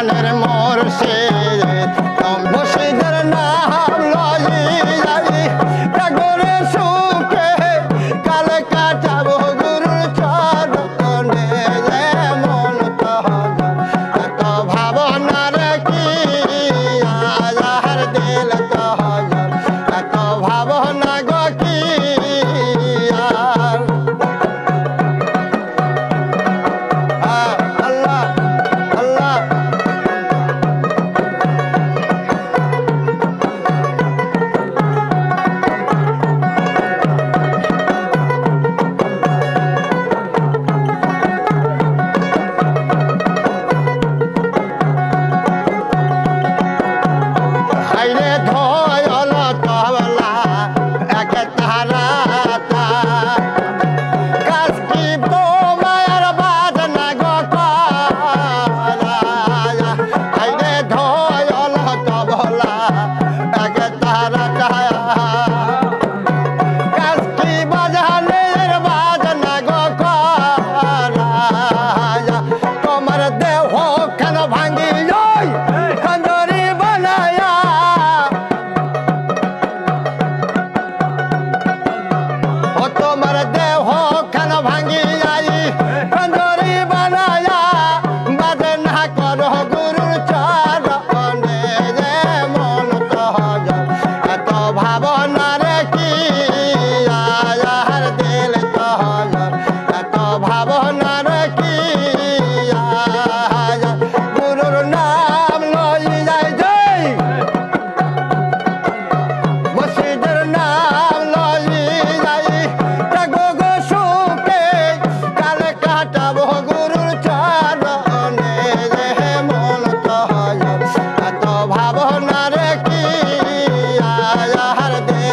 জানের মুর্শিদ মুর্শিদের নাম লই যাই জাগরে সুখে কাল কাটাবো গুরুর চরণে মন এত ভাবনার কি আজার দিল তহজর এত ভাবনা গো কি আর আল্লাহ আল্লাহ হাইরে ধয়ল তবলা এক তারাতা কাজকি তো মায়ের বাজনা গো করা হাইরে ধয়ল তবলা এক তারাতা কাজকি বাজানের বাজনা গো করা তোমার দেহ কেন ভাঙ্গি যাই খঞ্জরি বানায়া ও তোমার দেহ কেন ভাঙ্গি যাই খঞ্জরি বানায়া বাজনা করো গুরুর চরণে রে মন তহজর এত ভাবনার কি আয়ার দিল তহজর এত ভাবনার কি আয়ার গুরুর নাম লই যাই যাই মুর্শিদের নাম লই যাই জাগো গো সুখে কাল কাটাবো গুরুর চরণে রে মন তহজর এত ভাবনার কি আয়ার দিল